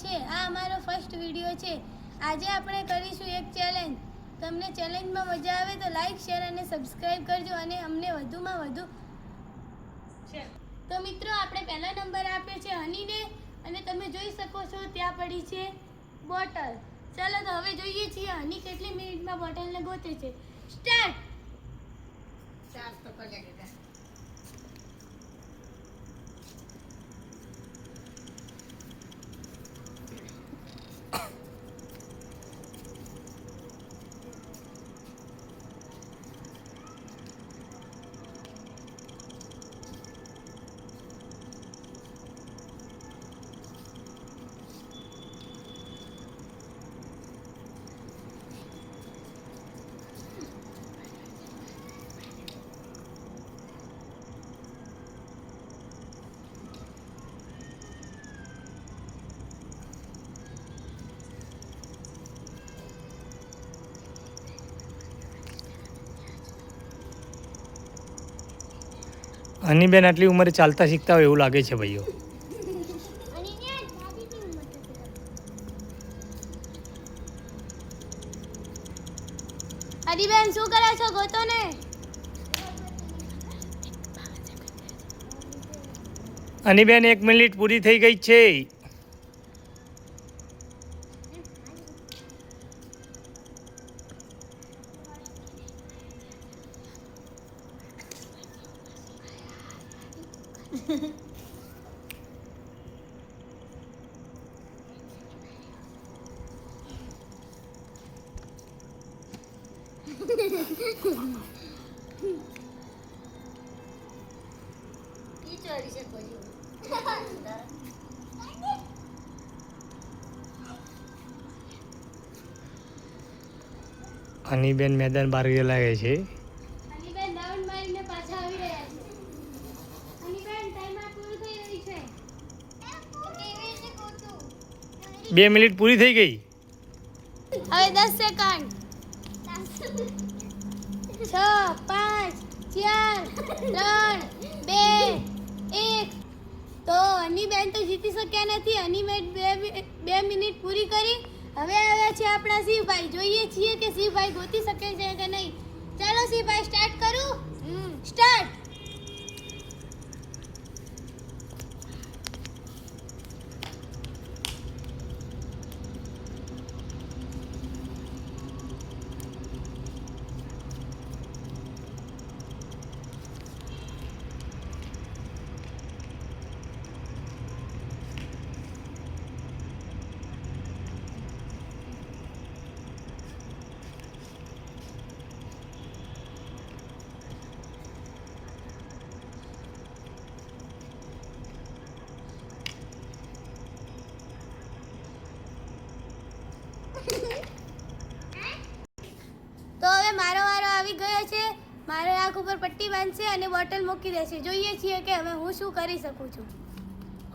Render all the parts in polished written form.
છે। આ અમારો ફર્સ્ટ વિડીયો છે। આજે આપણે કરીશું એક ચેલેન્જ। તમને ચેલેન્જમાં મજા આવે તો લાઈક શેર અને સબસ્ક્રાઇબ કરજો અને અમને વધુમાં વધુ તો મિત્રો આપણે પહેલો નંબર આપ્યો છે હનીને અને તમે જોઈ શકો છો ત્યાં પડી છે બોટલ। ચાલો તો હવે જોઈએ છીએ હની કેટલી મિનિટમાં બોટલને ગોતે છે। સ્ટાર્ટ। હનીબેન આટલી ઉંમરે ચાલતા શીખતા હોય એવું લાગે છે ભાઈઓ। હનીબેન શું કરે છો ગોતો ને। હનીબેન 1 મિનિટ પૂરી થઈ ગઈ છે। હનીબેન મેદાન બહાર ગયેલા છે। હનીબેન રાઉન્ડ મારીને પાછા આવી રહ્યા છે। હનીબેન ટાઈમર પૂરું થઈ રહ્યું છે। 2 મિનિટ પૂરી થઈ ગઈ। હવે 10 સેકન્ડ 6 5 4 3 2 1 તો હનીબેન તો જીતી શક્યા નથી। હનીબેન 2 મિનિટ પૂરી કરી। હવે આવ્યા છે આપણા શિવભાઈ। જોઈએ છીએ કે શિવભાઈ ગોતી શકે છે કે નહીં। ચાલો શિવભાઈ સ્ટાર્ટ કરું। સ્ટાર્ટ। તો હવે મારો વારો આવી ગયો છે। મારે આંખ ઉપર પટ્ટી બાંધશે અને બોટલ મૂકી દેશે। જોઈએ છીએ કે હવે હું શું કરી શકું છું।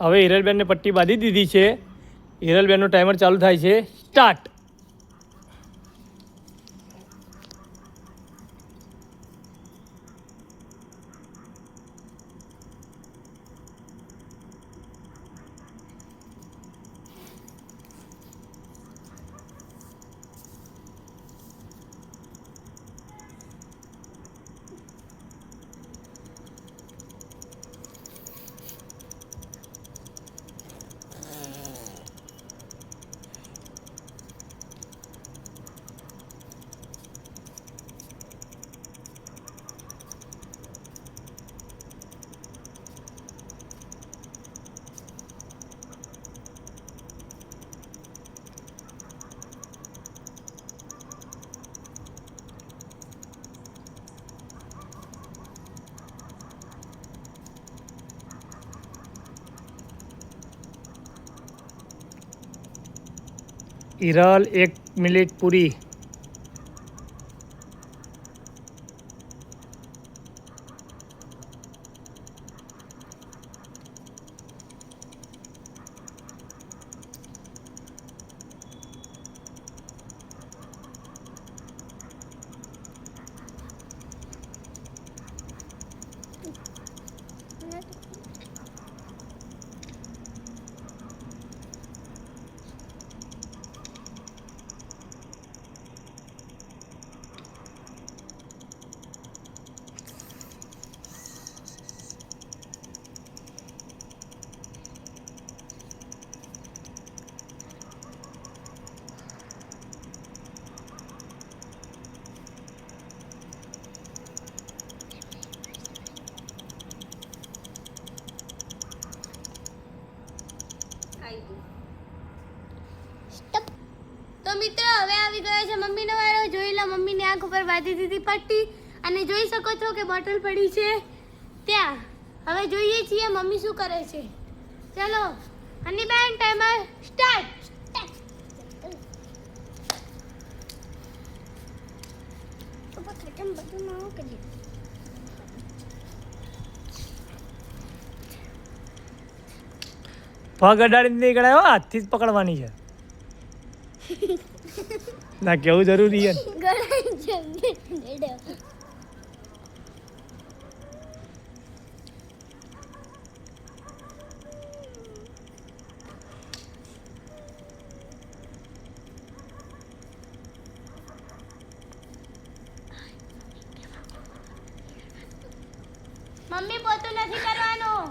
હવે હિરલબેનને પટ્ટી બાંધી દીધી છે। હિરલબેનનો ટાઈમર ચાલુ થાય છે। સ્ટાર્ટ। હિરલ 1 મિનિટ પૂરી। તો મિત્રો હવે આવી ગયો છે મમ્મીનો વારો. જોઈ લો, મમ્મીની આંખ ઉપર બાંધી દીધી પટ્ટી અને જોઈ શકો છો કે બોટલ પડી છે ત્યાં. હવે જોઈએ છીએ મમ્મી શું કરે છે. ચલો હનીબેન, ટાઈમર સ્ટાર્ટ. પગ અડાડીને નહીં ગણાય હો, હાથથી જ પકડવાની છે. ના કેવું જરૂરી છે. મમ્મી પોતું નથી કરવાનું.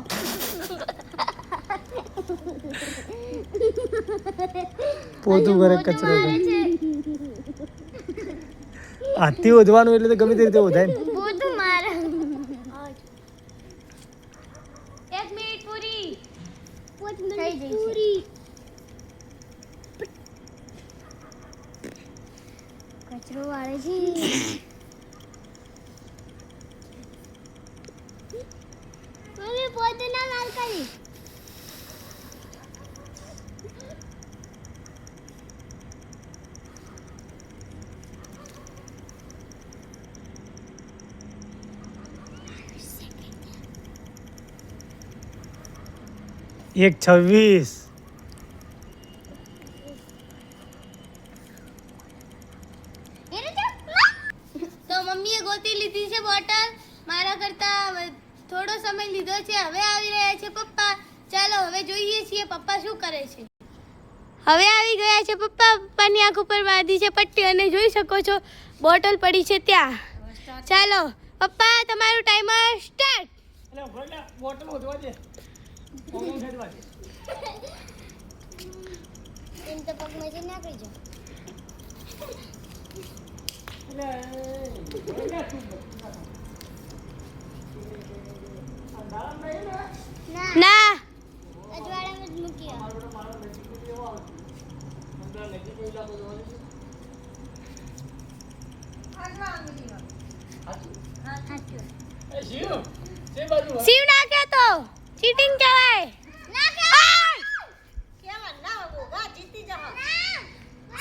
પોતું કરે કચરો કરે. હાથથી ઓધવાનું એટલે તો ગમે તે રીતે ઓધાય ને. પોતું મારે. 1 મિનિટ પૂરી થઈ જઈ છે. કચરો વાળે છે. મમ્મી પોતે ના લાલ કરી. એક 26. તો મમ્મીએ ગોતી લીધી છે બોટલ. મારા કરતા થોડો સમય લીધો છે. હવે આવી રહ્યા છે પપ્પા. ચાલો હવે જોઈએ છીએ પપ્પા શું કરે છે. હવે આવી ગયા છે પપ્પા. પપ્પાની આંખ ઉપર બાંધી છે પટ્ટી અને જોઈ શકો છો બોટલ પડી છે ત્યાં. ચાલો પપ્પા, તમારું ટાઈમર સ્ટાર્ટ. બોટલ ઓધવા દે. એમ તો પગમાં નાખી જો. ના, અજવાળામાં જ મૂકી આવો. શિવ નાખે તો ચીટિંગ કહેવાય.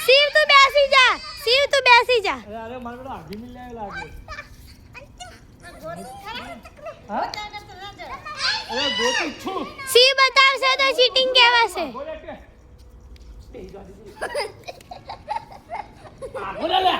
શિવ તું બેસી જા. શિવ તું બેસી જા. અરે મારે પેલો આઘી મિલ લાગે. અરે ગોતું છું. શિવ બતાવશે તો ચીટિંગ કહેવાશે. બોલે લે.